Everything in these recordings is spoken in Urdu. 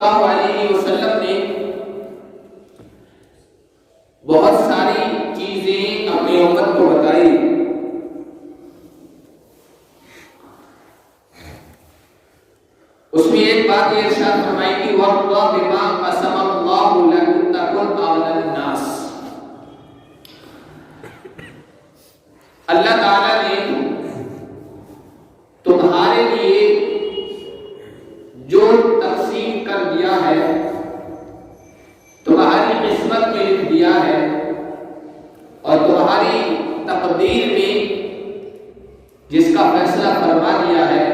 اللہ علیہ وسلم نے بہت ساری چیزیں اپنی امت کو بتائی. اس میں ایک بات یہ ارشاد فرمائی کہ وَاللَّهُ بِمَا قَسَمَ اللَّهُ لَكُمْ تَكُنْ أَغْنَى النَّاسِ. اللہ تعالیٰ نے تمہارے لیے جو تقسیم کر دیا ہے، تمہاری قسمت میں لکھ دیا ہے اور تمہاری تقدیر میں جس کا فیصلہ فرما دیا ہے،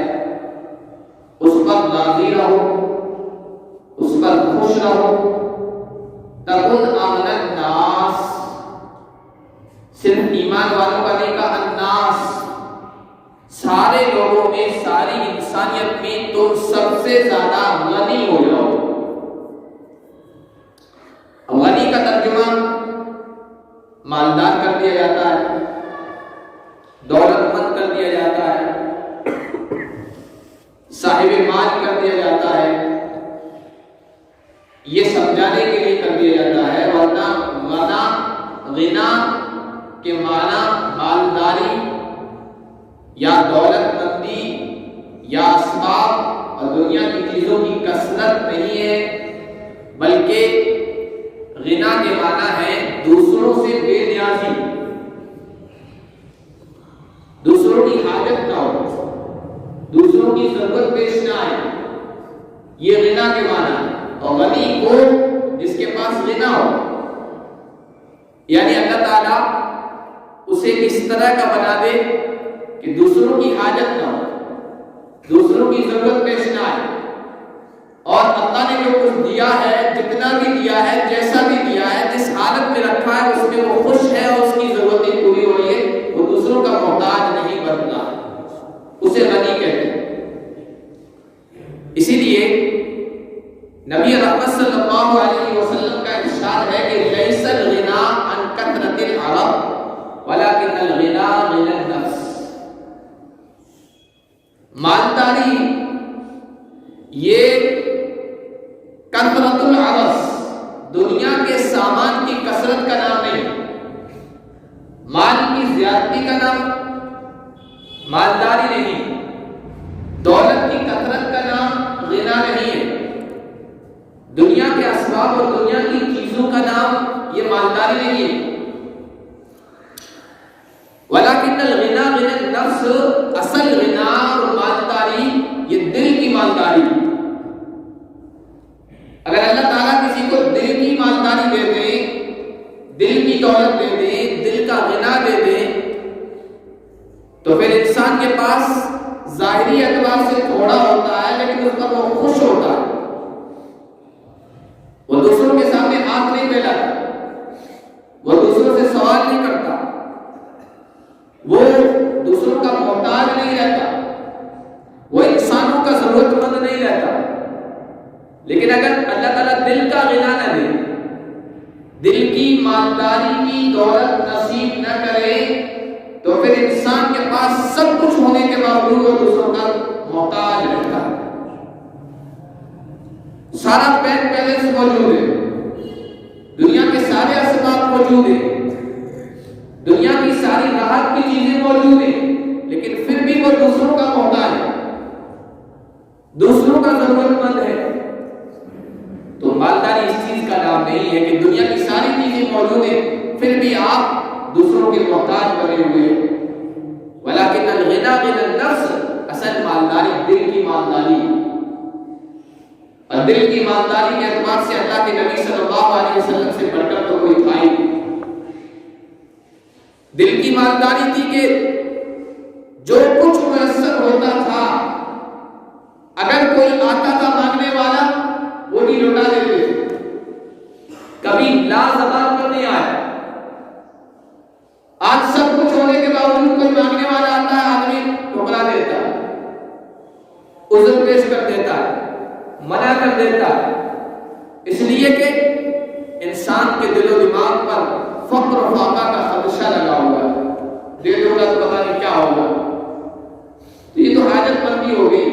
اس پر راضی رہو، اس پر خوش رہو. تکن اغنى الناس، صرف ایمان والوں کا نہیں کہا، الناس، سارے لوگوں میں، ساری انسانیت میں تم سب سے زیادہ غنی ہو جاؤ. غنی کا ترجمہ مالدار کر دیا جاتا ہے، دولت مند کر دیا جاتا ہے، صاحب مال کر دیا جاتا ہے، یہ سمجھانے کے لیے کر دیا جاتا ہے. ورنہ غنا کے معنی مالداری یا دولت مندی یا اسباب اور دنیا کی چیزوں کی کثرت نہیں ہے، بلکہ غنا کے معنی ہے دوسروں سے بے نیازی، دوسروں کی حاجت نہ ہو، دوسروں کی ضرورت پیش نہ آئے، یہ غنا کے معنی ہے. اور غنی کو جس کے پاس غنا ہو، یعنی اللہ تعالیٰ اسے اس طرح کا بنا دے کہ دوسروں کی حاجت نہ ہو، دوسروں کی ضرورت پیش نہ آئے، اور اللہ نے جو کچھ دیا ہے، جتنا بھی دیا ہے، جیسا بھی دیا ہے، جس حالت میں رکھا ہے، اس میں وہ خوش ہے اور اس کی ضرورتیں پوری ہو رہی ہے، وہ دوسروں کا محتاج نہیں بن رہا، اسے غنی کہتے ہیں. اسی لیے نبی رحمت صلی اللہ علیہ وسلم کا ارشاد ہے کہ لیس الغنا عن کثرت العرب ولکن الغنا غنى النفس. مالداری یہ کثرت العرض، دنیا کے سامان کی کثرت کا نام نہیں، مال کی زیادتی کا نام مالداری نہیں، دولت کی کثرت کا نام غنا نہیں ہے، دنیا کے اسباب اور دنیا کی چیزوں کا نام یہ مالداری نہیں ہے. ولیکن الغنا غنى النفس، اصل غنا اور مالداری یہ دل کی مالداری. اگر اللہ تعالیٰ کسی کو دل کی مالداری دے دے، دل کی دولت دے دے، دل کا غنا دے دے، تو پھر انسان کے پاس ظاہری اعتبار سے تھوڑا ہوتا ہے لیکن اس پر وہ خوش ہوتا ہے، وہ دوسروں کے سامنے ہاتھ نہیں پھیلاتا، وہ دوسروں سے سوال نہیں کرتا، وہ دوسروں کا محتاج نہیں رہتا، وہ انسانوں کا ضرورت مند نہیں رہتا. لیکن اگر اللہ تعالیٰ دل کا غنا نہ دے، دل کی مالداری کی دولت نصیب نہ کرے، تو پھر انسان کے پاس سب کچھ ہونے کے باوجود وہ دوسروں کا محتاج رہتا ہے. سارا بینک بیلنس موجود ہے، دنیا کے سارے اسباب موجود ہیں، دنیا کی ساری راحت کی چیزیں موجود ہیں، لیکن پھر بھی وہ دوسروں کا محتاج ہے، دوسروں کا ضرورت مند ہے. تو مالداری اس چیز کا نام نہیں ہے کہ دنیا کی ساری چیزیں موجود ہیں پھر بھی آپ دوسروں کے محتاج بنے ہوئے. ولیکن الغنا غنى النفس، اصل مالداری دل کی مالداری، اور دل کی مالداری کے اعتبار سے اللہ کے نبی صلی اللہ علیہ وسلم سے بڑھ کر تو کوئی تھا ہی نہیں. دل کی مالداری تھی کہ جو کچھ میسر ہوتا تھا، اگر کوئی آتا تھا مانگنے والا وہ بھی لوٹا دیتے تھے، کبھی لا زبان پر نہیں آیا. آج سب کچھ ہونے کے باوجود کوئی مانگنے والا آتا ہے، آدمی ٹھکرا دیتا ہے، عذر پیش کر دیتا ہے، منع کر دیتا ہے، اس لیے کہ انسان کے دل و دماغ پر فقر و فاقہ کا خدشہ لگا ہوا ہے، دے دوں گا تو پتہ نہیں کیا ہوگا. تو یہ تو حاجت مندی ہو گئی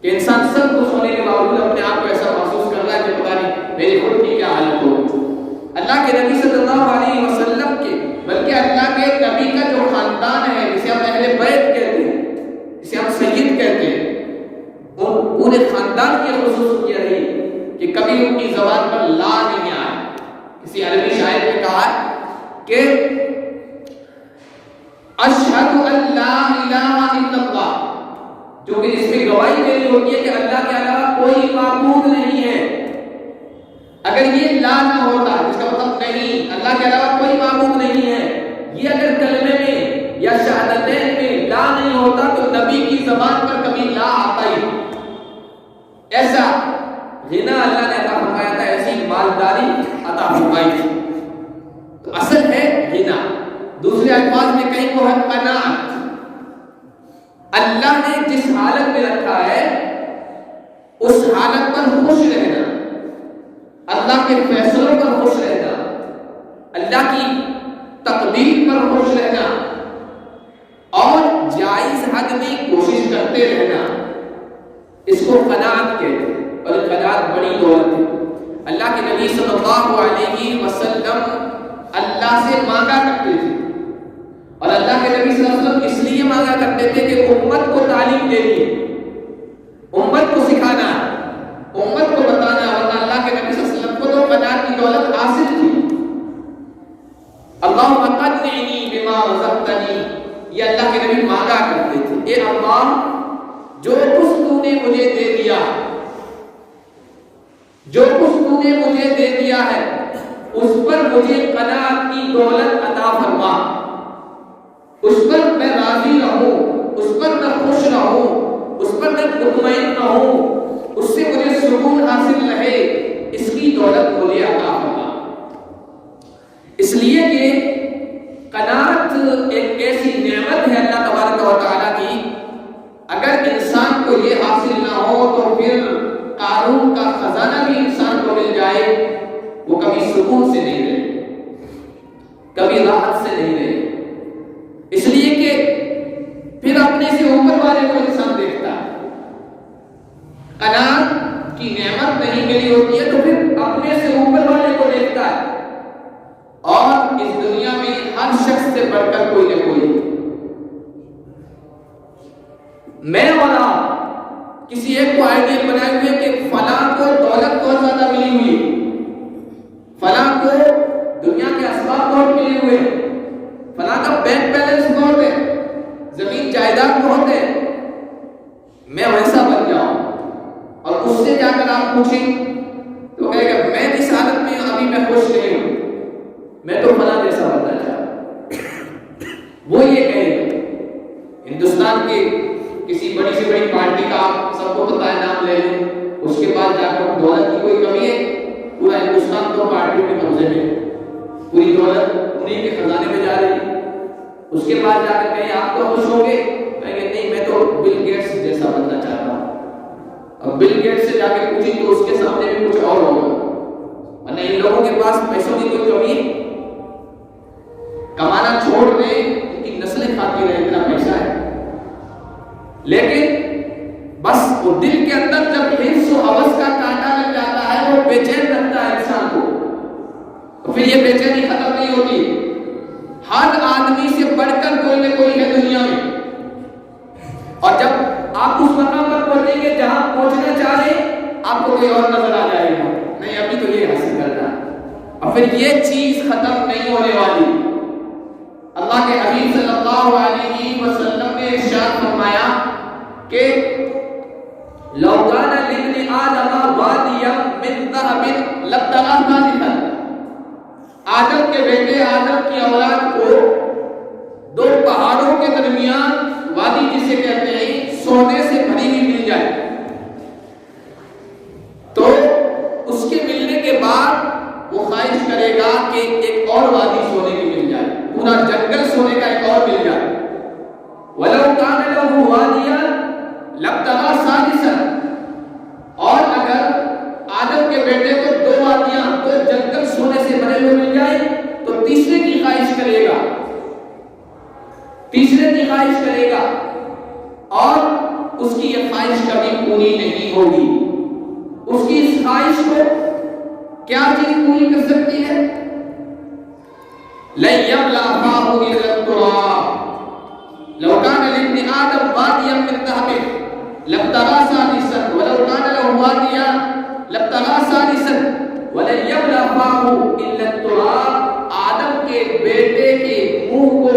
کہ انسان سب کچھ ہونے کے باوجود اپنے آپ کو اللہ علیہ وسلم کے بلکہ اللہ کے نبی کا جو خاندان ہے جسے ہم اہل بیت کہتے ہیں، جسے ہم سید کہتے ہیں، ان پورے خاندان کی خصوصیت یہ رہی کہ کبھی ان کی زبان پر لا نہیں آیا۔ کسی عربی شاعر نے کہا کہ اشہد ان لا الہ الا اللہ، جو کہ اس میں گواہی دینی ہوتی ہے کہ اللہ کے علاوہ کوئی معبود نہیں ہے۔ اگر یہ لا نہ ہوتا، اس کا مطلب نہیں، اللہ کے علاوہ کوئی معبود نہیں ہے، یہ اگر کلمے میں یا شہادتین میں لا نہیں ہوتا تو نبی کی زبان پر کبھی لا آتا ہی۔ ایسا غنا اللہ نے عطا فرمایا تھا، ایسی مالداری عطا فرمائی تھی۔ تو اصل ہے غنا، دوسرے الفاظ میں کہیں وہ ہے قناعت۔ اللہ نے جس حالت میں رکھا ہے اس حالت پر خوش رہنا، اللہ کے فیصلوں پر خوش رہنا، اللہ کی تقدیر پر خوش رہنا اور جائز حد میں کوشش کرتے رہنا، اس کو قناعت کہتے ہیں۔ اور قناعت بڑی دولت ہے۔ اللہ کے نبی صلی اللہ علیہ وسلم اللہ سے مانگا کرتے تھے، اور اللہ کے نبی صلی اللہ علیہ وسلم اس لیے مانگا کرتے تھے کہ امت کو تعلیم دینی، امت کو سکھانا، امت کو بتانا، ورنہ اللہ کے نبی صلی اللہ علیہ وسلم کو تو قناعت کی دولت حاصل تھی۔ اللہم قنعنی بما رزقتنی، یہ اللہ کے نبی مانگا کرتے تھے، اے اللہ جو کچھ تو نے مجھے دے دیا، جو کچھ تو نے مجھے دے دیا ہے اس پر مجھے قناعت کی دولت عطا فرما، اس پر میں راضی رہوں، اس پر میں خوش رہوں، اس پر میں مطمئن رہوں، اس سے مجھے سکون حاصل رہے، اس کی دولت مجھے عطا فرما۔ اس لیے کہ قناعت ایک ایسی نعمت ہے اللہ تبارک و تعالیٰ کی، اگر انسان کو یہ حاصل نہ ہو تو پھر قارون کا خزانہ بھی انسان کو مل جائے، وہ کبھی سکون سے نہیں رہے، کبھی راحت سے نہیں رہے۔ اس لیے کہ پھر اپنے سے اوپر والے کو انسان دیکھتا ہے۔ قناعت کی نعمت نہیں ملی ہوتی ہے تو پھر اپنے سے اوپر والے کو دیکھتا ہے، اور اس دنیا میں ہر شخص سے بڑھ کر کوئی نہ کوئی، میں اور آپ کسی ایک کو آئیڈیل بنائے ہوئے کہ فلاں کو دولت بہت زیادہ ملی ہوئی، فلاں کو دنیا کے اسباب بہت ملے ہوئے، فلاں کا بینک بیلنس بہت ہے، زمین جائیداد بہت ہے، میں ویسا بن جاؤں۔ اور اس سے جا کر آپ پوچھیں تو کہے گا میں اس حالت میں ابھی میں خوش نہیں ہوں، میں تو فلاں جیسا بننا چاہتا۔ وہ یہ کہے گا ہندوستان کے کسی بڑی سے بڑی پارٹی کا آپ سب کو پتہ ہے، نام لے لیں، اس کے بعد جا کر دولت کی کوئی کمی ہے، پورا ہندوستان تو پارٹیوں کے قبضے میں، پوری دولت انہیں کے خزانے میں جا رہی، اس کے بعد جا کر کہیں آپ تو خوش ہوں گے، کہیں گے نہیں میں تو بل گیٹس جیسا بننا چاہتا ہوں۔ اب بل گیٹس سے جا کے پوچھیں تو اس کے سامنے بھی کچھ اور ہوگا، ورنہ ان لوگوں کے پاس پیسوں کی کوئی کمی ہے، کمانا چھوڑ دیں، ان کی نسلیں کھاتی رہیں، اتنا پیسہ ہے، لیکن بس وہ دل کے اندر جب حرص و ہوس کا کانٹا لگ جاتا ہے وہ بے چین رکھتا ہے انسان کو، تو پھر یہ بے چینی ختم نہیں ہوتی۔ ہر آدمی سے بڑھ کر کوئی نہ کوئی ہے دنیا میں، اور جب آپ اس مقام پر پہنچیں گے جہاں پہنچنا چاہ رہے آپ کو کوئی اور نظر آ جائے گا، نہیں ابھی تو یہ حاصل کرنا ہے، اور پھر یہ چیز ختم نہیں ہونے والی۔ اللہ کے حبیب صلی اللہ علیہ وسلم نے ارشاد فرمایا کہ لو کان لابن آدم وادیا من ذهب لابتغى ثالثا، آدم کے بیٹے آدم کی اولاد کو دو پہاڑوں کے درمیان وادی جسے کہتے ہیں سونے سے بھری ہوئی مل جائے تو اس کے ملنے کے بعد وہ خواہش کرے گا کہ ایک اور وادی سونے کی مل جائے، پورا جنگل سونے کا ایک اور مل جائے۔ وَلَوْ كَانَ لَهُ وَادِيًا لَابْتَغَى ثَالِثًا، اور اگر آدم کے بیٹے کو دو وادیاں، دو جنگل سونے سے بھرے ہوئے مل جائے تو تیسرے کی خواہش کرے گا، تیسرے کی خواہش کرے گا، اور اس کی یہ خواہش کبھی پوری نہیں ہوگی۔ اس کی اس خواہش کو کیا چیز پوری کر سکتی ہے؟ لن يملأ فاه إلا التراب لو كان لابن آدم واديا من ذهب لابتغى ثالثا ولو كان له واديا لابتغى ثالثا ولن يملأ فاه إلا التراب آدم کے بیٹے کے منہ کو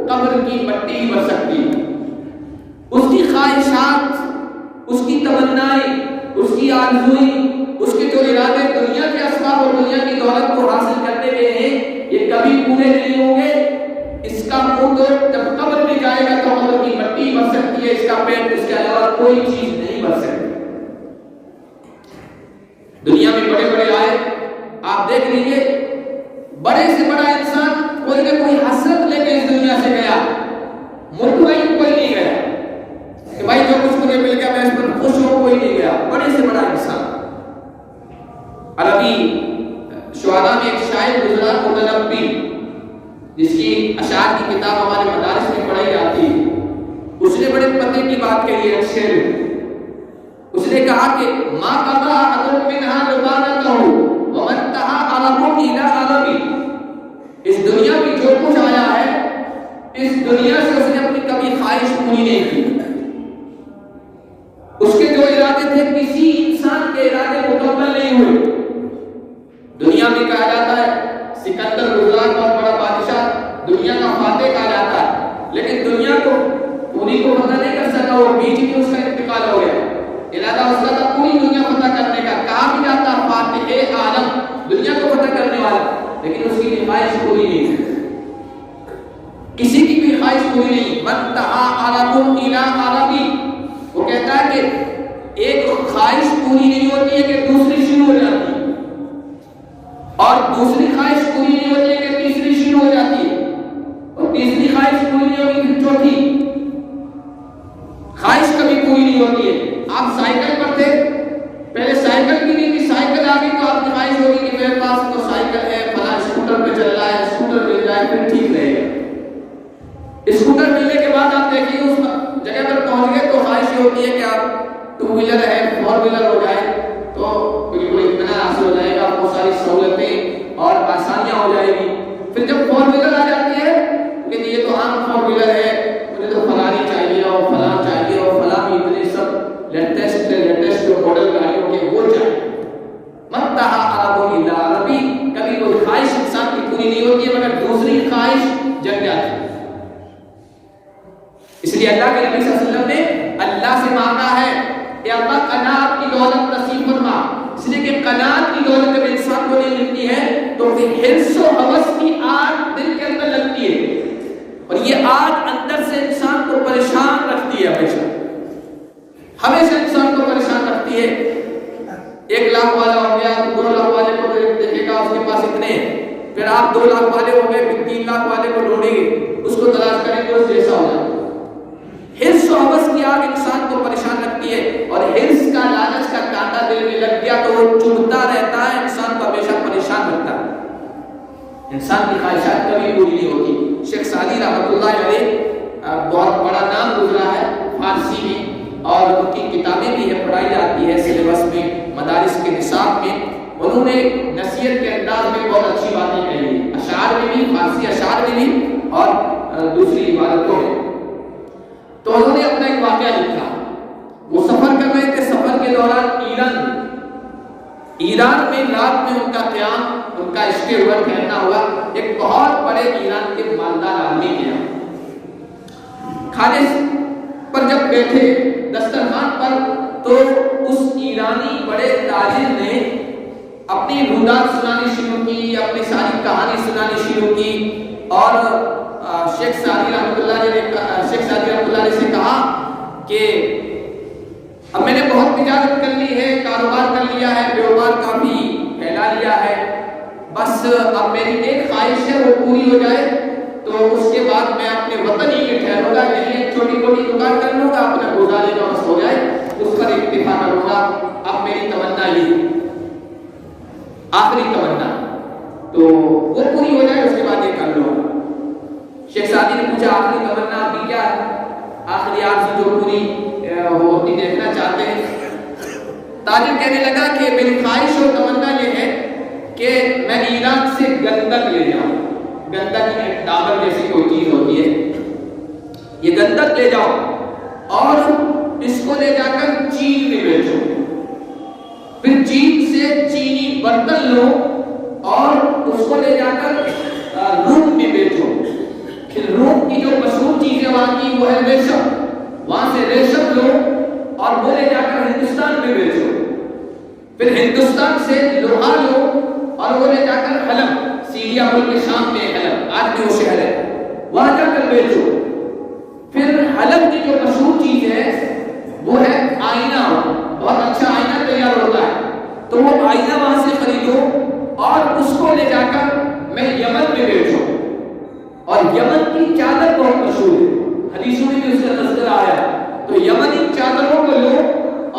قبر کی مٹی بھر سکتی، اس کی خواہشات، اس کی تمنائیں، اس کی آرزوئیں، اس کے جو ارادے دنیا کے اسباب اور دنیا کی دولت کو حاصل کرنے کے ہیں یہ کبھی پورے نہیں ہوں گے۔ اس کا منہ تو جب قبر میں جائے گا تو قبر کی مٹی بھر سکتی ہے، اس کا پیٹ اس کے علاوہ کوئی چیز نہیں بھر سکتی۔ دنیا میں بڑے بڑے آئے، آپ دیکھ لیجئے بڑے سے بڑا انسان کوئی نہ کوئی حسرت لے کے اس دنیا سے گیا، مطمئن کوئی نہیں گیا کہ بھائی جو کچھ مجھے مل گیا میں اس پر خوش ہوں، کوئی نہیں گیا۔ بڑے سے بڑا انسان عربی شعراء میں ایک شاعر گزرا متنبی، جس کی اشعار کی کتاب ہمارے مدارس میں پڑھائی جاتی ہے، اس نے بڑے پتے کی بات کہی ہے شعر میں۔ اس نے کہا کہ ما قضى احد منها لبانته ومن انتهى عرب الى عربی، اس دنیا میں جو کچھ آیا ہے اس دنیا سے اس نے اپنی کبھی خواہش پوری نہیں کی۔ اس کے جو ارادے تھے کسی انسان کے ارادے مکمل نہیں ہوئے۔ دنیا میں کہا جاتا ہے سکندر گزرا بہت بڑا بادشاہ، دنیا کا فاتح کہا جاتا ہے، لیکن دنیا کو پوری کو فتح نہیں کر سکا، وہ بیچ میں اس کا انتقال ہو گیا۔ ارادہ اس کا تھا پوری دنیا فتح کرنے کا، کہا بھی جاتا فاتح عالم، دنیا کو فتح کرنے والا، لیکن اس کی خواہش پوری نہیں ہے، کسی کی بھی خواہش پوری نہیں۔ من تہا عرب الى عربی، وہ کہتا ہے کہ ایک خواہش پوری نہیں ہوتی ہے کہ دوسری شروع ہو جاتی ہے، اور دوسری خواہش پوری نہیں ہوتی ہے کہ تیسری شروع ہو جاتی ہے، اور تیسری خواہش پوری نہیں ہوگی پھر چوتھی خواہش کبھی پوری نہیں ہوتی ہے۔ آپ سائیکل پر تھے، پہلے سائیکل کی نہیں تھی، سائیکل آ گئی تو آپ کی خواہش ہوگی کہ میرے پاس تو سائیکل ہے، فلاں اسکوٹر پہ چل رہا ہے، اسکوٹر مل جائے پھر ٹھیک رہے گا۔ اسکوٹر ملنے کے بعد آپ دیکھیے اس جگہ پر پہنچ گئے تو خواہش یہ ہوتی ہے کہ آپ ٹو ویلر ہے، فور ویلر ہو جائے تو بالکل اطمینان حاصل ہو جائے گا، بہت ساری سہولتیں اور آسانیاں ہو جائے گی۔ پھر جب فور ویلر آ جاتی ہے کہ یہ تو عام فور ویلر ہے، مجھے تو فلانی چاہیے اور فلاں چاہیے اور فلاں اتنے سب لیٹسٹ جو ماڈل گاڑیوں کے وہ چاہیے۔ من تہا عرب الی عربی، کبھی کوئی خواہش انسان کی پوری نہیں ہوتی ہے مگر دوسری خواہش جگ جاتی ہے۔ اس لیے اللہ کے نبی صلی اللہ علیہ وسلم نے اللہ سے مانگا ہے کہ اللہ قناعت کی دولت نصیب فرما، اس لیے کہ قناعت کی دولت جب انسان کو نہیں ملتی ہے تو پھر حرص و ہوس کی آگ دل کے اندر لگتی ہے، اور یہ آگ اندر سے انسان کو پریشان رکھتی ہے، ہمیشہ انسان کو پریشان رکھتی ہے۔ 1 لاکھ والا ہو گیا تو 2 لاکھ والے کو دیکھے گا اس کے پاس اتنے ہیں، پھر آپ 2 لاکھ والے ہو گئے پھر 3 لاکھ والے کو ڈھونڈیں گے، اس کو تلاش کریں گے اس جیسا ہو جائے۔ حرص و ہوس کی آگ انسان کو پریشان رکھتی ہے، اور حرص کا لالچ کا کانٹا دل میں لگ گیا تو وہ چبھتا رہتا ہے، انسان کو ہمیشہ پریشان رکھتا ہے، انسان کی خواہشات کبھی پوری نہیں ہوتی۔ شیخ سعدی رحمۃ اللہ علیہ بہت بڑا نام گزرا ہے فارسی میں، اور ان کی کتابیں بھی ہے، پڑھائی جاتی ہے سلیبس میں، مدارس کے نصاب میں۔ انہوں نے نصیحت کے انداز میں بہت اچھی باتیں کہی ہیں، اشعار میں بھی، فارسی اشعار میں بھی اور دوسری عبادتوں میں۔ تو انہوں نے اپنا ایک واقعہ لکھا، وہ سفر کر رہے تھے، سفر کے دوران ایران میں رات میں ان کا قیام، ان کا عشق عمر ٹھہرنا ہوا ایک بہت بڑے ایران کے مالدار آدمی کے یہاں۔ کھانے پر جب بیٹھے دسترخوان پر تو اس ایرانی بڑے تاجر نے اپنی رودات سنانی شروع کی، اپنی ساری کہانی سنانی شروع کی، اور شیخ سعدی رحمۃ اللہ علیہ سے کہا کہ اب میں نے بہت تجارت کر لی ہے، کاروبار کر لیا ہے، بیوبار کافی پھیلا لیا ہے، بس اب میری ایک خواہش ہے وہ پوری ہو جائے تو اس کے بعد میں اپنے وطن ہی میں ٹھہروں گا، یہیں ایک چھوٹی موٹی دکان کر لوں گا، اپنا گزارے کا بس ہو جائے، اس پر اکتفا کروں گا، اب میری تمنا یہ آخری تمنا تو وہ پوری ہو جائے، اس کے بعد یہ کر لوں گا۔ شیخ سعدی نے پوچھا آخری تمنا آپ کی کیا ہے؟ آخری آرزو جو پوری ہوتی دیکھنا چاہتے ہیں؟ تاجر کہنے لگا کہ میری خواہش اور تمنا یہ ہے کہ میں ایران سے گندک لے جاؤں، گندک ایک ڈابر جیسی کوئی چیز ہوتی ہے، یہ گندک لے جاؤ اور اس کو لے جا کر چین میں بیچو، پھر چین سے چینی برتن لو اور اس کو لے جا کر روم میں بیچو، پھر روم کی جو مشہور چیزیں وہاں کی وہ ہے ریشم، وہاں سے ریشم لو اور وہ لے جا کر ہندوستان میں بیچو، پھر ہندوستان سے لوہا لو اور وہ لے جا کر حلب، سیریا ملک کے شام میں حلب آج بھی وہ شہر ہے، وہاں جا کر بیچو، پھر حلب کی جو مشہور چیز ہے وہ ہے آئینہ، بہت اچھا آئینہ تیار ہوتا ہے، تو وہ آئینہ وہاں سے خریدو اور اس کو لے جا کر میں یمن میں بیچو، اور یمن کی چادر بہت مشہور ہے، حدیثوں میں بھی اس کا تذکرہ آیا، تو یمنی چادروں کو لو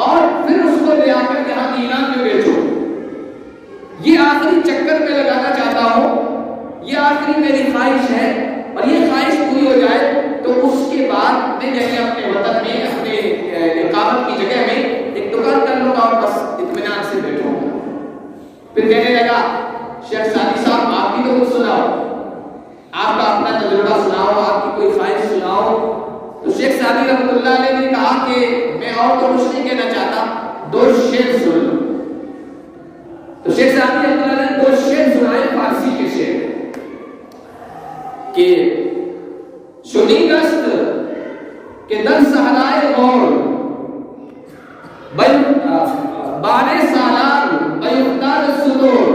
اور پھر اس کو لے آ کر یہاں ایران میں بیچو۔ یہ آخری چکر میں لگانا چاہتا ہوں، یہ آخری میری خواہش ہے، اور یہ خواہش پوری ہو جائے تو اس کے بعد میں جیسے اپنے وطن میں اپنے اقامت کی جگہ میں ایک دکان کر لوں گا اور بس اطمینان سے بیٹھوں گا۔ پھر کہنے لگا شیخ سعدی صاحب آپ بھی تو کچھ سناؤ، آپ کا اپنا تجربہ سناؤ، آپ کی کوئی خواہش سناؤ۔ تو شیخ سعدی رحمۃ اللہ علیہ نے کہا کہ میں اور تو کچھ نہیں کہنا چاہتا، 2 شعر سن لو۔ تو شیخ سعدی رحمۃ اللہ نے 2 شعر سنائے فارسی کے شعر کہ شنی گست کہ در صحرائے غور بانے سالار بیفتاد صدور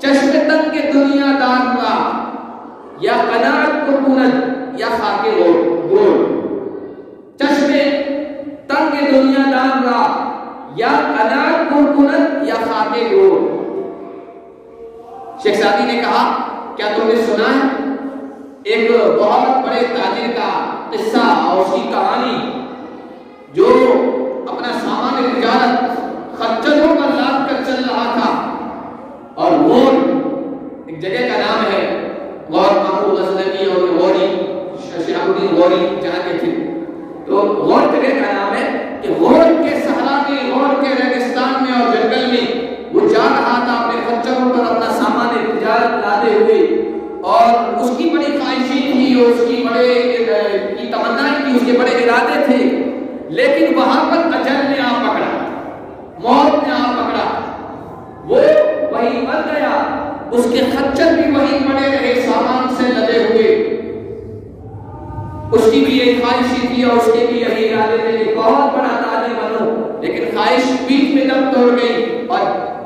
چشم تن کے دنیا دار را یا قناعت کو کنت یا خاک گور، چشم تن کے دنیا دار را یا قناعت کو کنت یا خاک گور۔ شیخ سعدی نے کہا کیا تم نے سنا ہے ایک بہت بڑے تاجر کا قصہ اور اس کی کہانی، جو اپنا سامان تجارت خچروں پر لاد کر چل رہا تھا، اور غور ایک جگہ کا نام ہے، غور محمود غزنوی اور غوری شہاب الدین غوری جہاں کے تھے، تو غور جگہ کا نام ہے کہ غور کے صحرا میں، غور کے ریگستان میں اور جنگل میں وہ جا رہا تھا اپنے خچروں پر اپنا سامان تجارت لادے ہوئے، اور اس کی بڑی خواہشیں تھی، اس کی بڑے کی تمنائیں تھی، اس کے بڑے ارادے تھے، لیکن وہاں پر اجل نے آ پکڑا، موت نے آ پکڑا، وہ وہیں مر گیا، اس کے خچر بھی وہیں پڑے رہے سامان سے لدے ہوئے، اس کی بھی ایک خواہشیں تھی اور اس کے بھی یہی ارادے تھے کہ بہت بڑا تاجر بنو، لیکن خواہش بیچ میں دم توڑ گئی، اور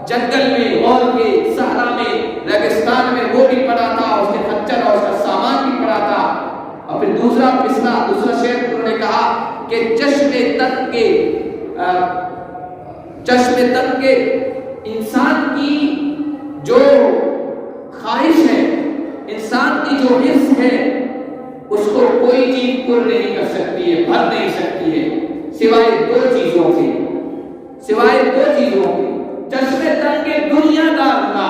جنگل میں، غور کے صحرا میں، ریگستان میں وہ بھی پڑا تھا، اس کے خچر اور اس کا سامان بھی پڑا تھا۔ اور پھر دوسرا شعر انہوں نے کہا کہ چشم تن کے انسان کی جو خواہش ہے، انسان کی جو حرص ہے، اس کو کوئی چیز پر نہیں کر سکتی ہے، بھر نہیں سکتی ہے، سوائے 2 چیزوں کے، چشم تن کے دنیا دار کا،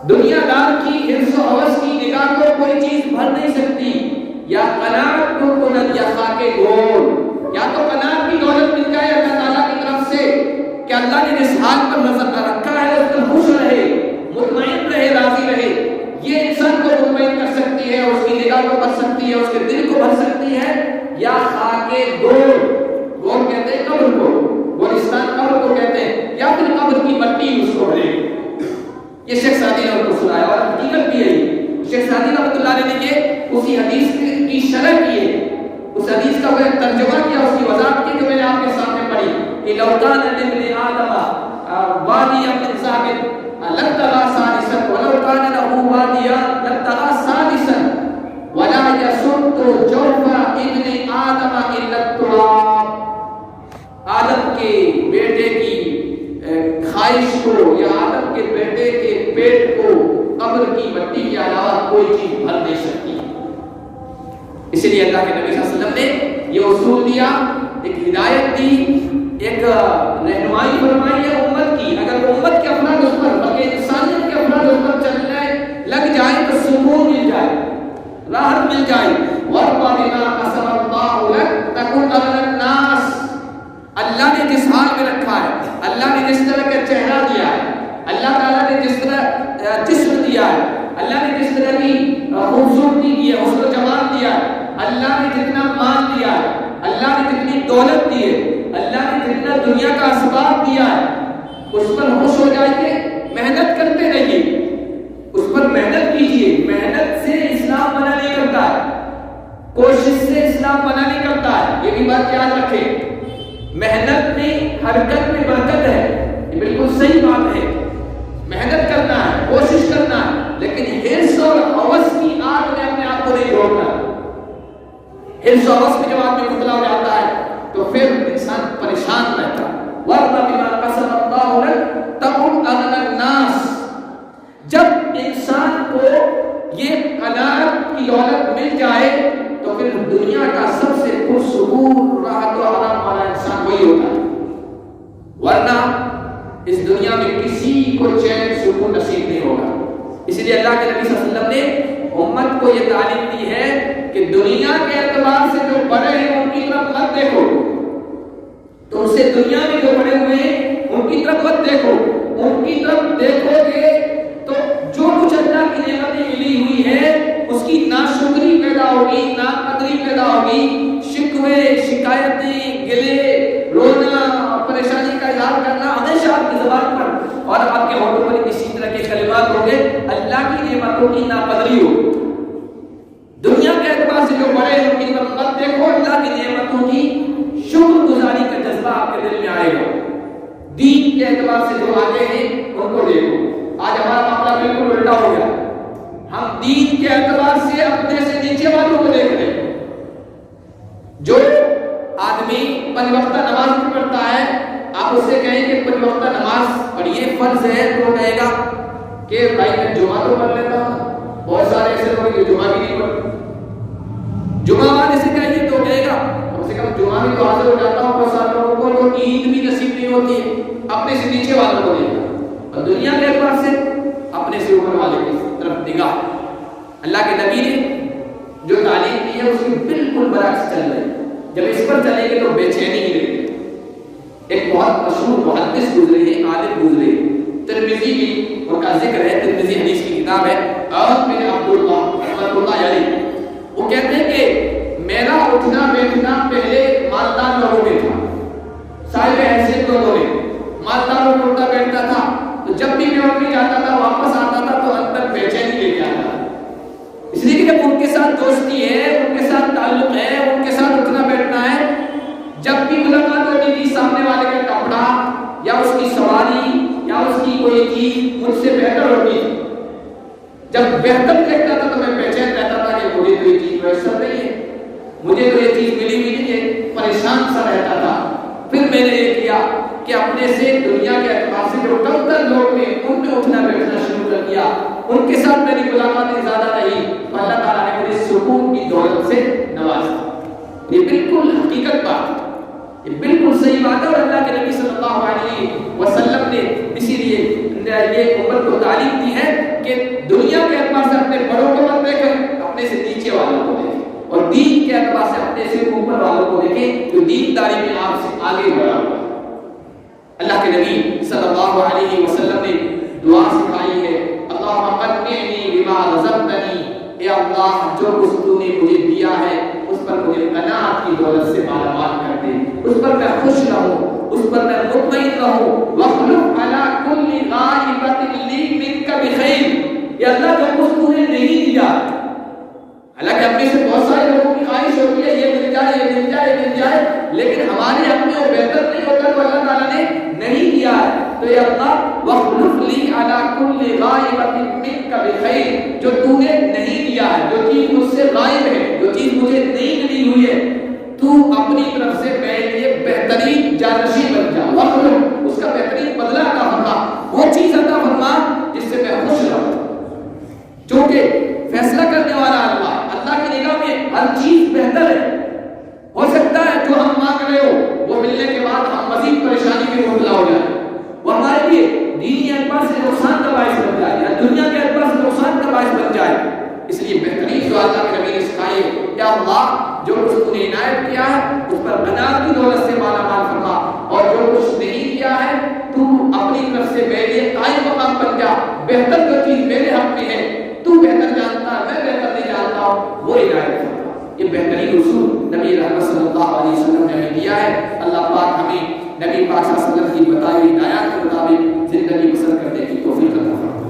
دنیا دار کی حرص و ہوس کی نگاہ کو کوئی چیز بھر نہیں سکتی، یا قناعت کو کنت یا خاک گور، یا تو قناعت کی دولت مل جائے اللہ تعالیٰ کی طرف سے کہ اللہ نے جس حال پر نظر رکھا ہے اس پر خوش رہے، مطمئن رہے، راضی رہے، یہ انسان کو مطمئن کر سکتی ہے، اس کی نگاہ کو بھر سکتی ہے، اس کے دل کو بھر سکتی ہے، یا خاک گور کہتے ہیں قبر کو، گورستان قبر کو کہتے ہیں، یا پھر قبر کی مٹی اس کو بھرے۔ یہ شیخ سعدی نے ان کو سنایا، اور حقیقت بھی یہی، شیخ سعدی رحمۃ اللہ علیہ نے یہ اسی حدیث کی شرح کی ہے، اس حدیث کا وہ ترجمہ کیا، اس کی وضاحت کی جو میں نے آپ کے سامنے پڑھی کہ لو کان لابن آدم وادی من ذهب لابتغى ثالثا ولو كان له واديان لابتغى سادسا ولا يسد جوف ابن آدم الا التراب۔ آدم کے بیٹے کی خواہش کو یا آدم کے بیٹے کے پیٹ کو قبر کی مٹی کے علاوہ کوئی چیز بھر نہیں سکتی۔ اس لیے اللہ کے نبی صلی اللہ علیہ وسلم نے یہ اصول دیا، ایک ہدایت دی، ایک رہنمائی فرمائی ہے امت کی۔ اگر امت کے افراد اس پر، بلکہ انسانیت کے افراد اس پر چلنے لگ جائیں تو سکون مل جائے، راحت مل جائے۔ وَرْضَ بِمَا قَسَمَ اللَّهُ لَكَ تَكُنْ أَغْنَى النَّاسِ، اللہ نے جس حال میں رکھا ہے، اللہ نے جس طرح کا چہرہ دیا ہے، اللہ تعالیٰ نے جس طرح جسم دیا ہے، اللہ نے جس طرح کی خوبصورتی دی ہے، حسن و جمال دیا ہے، اللہ نے جتنا مال دیا ہے، اللہ نے جتنی دولت دی ہے، اللہ نے جتنا دنیا کا اسباب دیا ہے، اس پر خوش ہو جائیے، محنت کرتے رہیے، اس پر محنت کیجیے۔ محنت سے اسلام بنا نہیں کرتا ہے، کوشش سے اسلام بنا نہیں کرتا ہے، یہ بھی بات یاد رکھیں۔ محنت میں حرکت میں برکت ہے، یہ بالکل صحیح بات ہے، محنت کرنا ہے، کوشش کرنا ہے، لیکن حرص اور ہوس کی آگ میں اپنے آپ کو نہیں جھونکنا۔ حرص اور ہوس میں جب آدمی مبتلا ہو جاتا ہے تو پھر انسان پریشان رہتا ہے۔ وَرْضَ بِمَا قَسَمَ اللَّهُ لَكَ تَكُنْ أَغْنَى النَّاسِ۔ جب انسان کو یہ قناعت کی دولت مل جائے تو پھر دنیا کا سب سے پرسکون راحت و آرام والا انسان وہی ہوتا ہے، ورنہ اس دنیا میں کسی کو چین سکون نصیب نہیں ہوگا۔ اسی لیے اللہ کے نبی صلی اللہ علیہ وسلم نے امت کو یہ تعلیم دی ہے کہ دنیا کے اعتبار سے جو بڑے ہیں ان کی طرف مت دیکھو، تم سے دنیا میں جو بڑے ہوئے ہیں ان کی طرف مت دیکھو، ان کی طرف دیکھو گے تو جو کچھ اللہ کی نعمتیں ملی ہوئی ہے اس کی ناشکری پیدا ہوگی، ناقدری پیدا ہوگی، شکوے، شکایتیں، گلے، رونا، پریشانی کا اظہار کرنا ہمیشہ آپ کی زبان پر اور آپ کے ہونٹوں پر اسی طرح کے کلمات ہوں گے، اللہ کی نعمتوں کی ناقدری ہو۔ دنیا کے اعتبار سے جو بڑے ہیں ان کی طرف مت دیکھو، اللہ کی نعمتوں کی شکر گزاری کا جذبہ آپ کے دل میں آئے گا۔ دین کے اعتبار سے جو آگے ہیں ان کو دیکھو۔ آج ہمارا معاملہ بالکل الٹا ہو گیا، ہم دین کے اعتبار سے اپنے سے نیچے والوں کو دیکھ رہے ہیں۔ جو آدمی پنج وقتہ نماز نہیں پڑھتا ہے، آپ اس سے کہیں کہ پنج وقتہ نماز اور یہ فرض ہے تو کہے گا کہ بھائی میں جمعہ تو پڑھ لیتا ہوں، بہت سارے ایسے لوگ جو جمعہ بھی نہیں پڑھتے۔ جمعہ والے سے کہیے تو کہے گا کم سے کم جمعہ بھی تو حاضر ہو جاتا ہوں، بہت سارے لوگوں کو تو عید بھی نصیب نہیں ہوتی ہے، اپنے سے نیچے والوں کو دیکھا اور دنیا کے اعتبار سے اپنے سے اوپر والے کی طرف نگاہ۔ اللہ کے نبی نے جو تعلیم دی ہے اس کی بالکل برعکس چل رہے ہیں۔ جب اس پر چلیں گے تو بے چینی ہی رہے گی۔ ایک بہت مشہور محدث گزرے ہیں، عالم گزرے ہیں، ترمذی بھی ان کا ذکر ہے، ترمذی حدیث کی کتاب ہے، اور بن عبداللہ رحمۃ اللہ علیہ، وہ کہتے ہیں کہ میرا اٹھنا بیٹھنا پہلے مالدار لوگوں میں تھا، صاحب حیثیت لوگوں میں، مالداروں میں اٹھتا بیٹھتا تھا، تو جب بھی میں اٹھ جاتا تھا واپس آتا تھا تو اندر بے چینی لے کے آتا تھا، اس لیے کہ جب ان کے ساتھ دوستی ہے، ان کے ساتھ تعلق ہے، ان کے ساتھ اٹھنا بیٹھنا ہے، جب بھی ملاقات ہوتی تھی سامنے والے کا کپڑا یا اس کی سواری یا اس کی کوئی چیز مجھ سے بہتر ہوتی تھی، جب بہتر دیکھتا تھا تو میں بے چین رہتا تھا کہ مجھے تو یہ چیز میسر نہیں ہے، مجھے تو یہ چیز ملی ہوئی نہیں ہے، پریشان سا رہتا تھا۔ پھر میں نے یہ کیا کہ اپنے سے دنیا کے اعتبار سے جو کمتر لوگ ہیں ان میں اٹھنا بیٹھنا شروع کر دیا، ان کے ساتھ میری ملاقاتیں زیادہ رہی، اللہ تعالیٰ نے مجھے سکون کی دولت سے نوازا۔ یہ بالکل حقیقت بات ہے، یہ بالکل صحیح بات ہے، اور اللہ کے نبی صلی اللہ علیہ وسلم نے اسی لیے یہ امت کو تعلیم دی ہے کہ دنیا کے اعتبار سے اپنے بڑوں کو مت دیکھیں، اپنے سے نیچے والوں کو دیکھیں، اور دین کے اعتبار سے اپنے سے اوپر والوں کو دیکھیں جو دینداری میں آپ سے آگے بڑھا ہوا ہے۔ اللہ کے نبی صلی اللہ علیہ وسلم نے دعا سکھائی ہے، اللہم قنعنی بما رزقتنی، اے اللہ جو کچھ تو نے مجھے دیا ہے اس پر مجھے قناعت کی دولت سے مالا مال کر دے، اس پر میں خوش رہوں، اس پر میں مطمئن رہوں، واخلف علی کل غائبۃ لی منک بخیر، یا اللہ جو کچھ تو نے نہیں دیا، حالانکہ اپنے سے بہت سارے لوگوں کی خواہش ہوتی ہے یہ مل جائے یہ مل جائے یہ مل جائے، لیکن ہمارے اپنے وہ بہتر نہیں ہوتا تو اللہ تعالیٰ نے نہیں دیا ہے، تو یا اللہ واخلف لی علی کل غائبۃ منک بخیر، جو تو نے نہیں دیا ہے، جو چیز مجھ سے غائب ہے، جو چیز مجھے نہیں ملی ہوئی ہے، تو اپنی طرف سے میرے لیے بہترین جانشین بن جا، واخلف اس کا بہترین بدلہ عطا فرما، وہ چیز عطا فرما جس سے میں خوش رہوں، چونکہ فیصلہ کرنے والا اللہ کی نگاہ میں ہر چیز بہتر ہے۔ ہو سکتا ہے جو ہم مانگ رہے ہو وہ ملنے کے بعد ہم مزید پریشانی میں مبتلا ہو جائیں، وہ ہمارے لیے دینی اعتبار سے نقصان کا باعث بن جائے یا دنیا کے اعتبار سے نقصان کا باعث بن جائے، اس لیے بہترین دعا اللہ کے نبی نے سکھائی، یا اللہ جو کچھ تو نے عنایت کیا ہے اس پر قناعت کی دولت سے مالا مال فرما، اور جو کچھ نہیں کیا ہے تو اپنی طرف سے میرے لیے قائم مقام بن جا، بہتر جو چیز یہ بہترین اصول نبی رحمت صلی اللہ علیہ وسلم نے ہمیں دیا ہے. اللہ پاک ہمیں نبی پاک صلی اللہ علیہ وسلم کی بتائی ہوئی ہدایات کے مطابق زندگی بسر کرنے کی توفیق عطا فرمائے.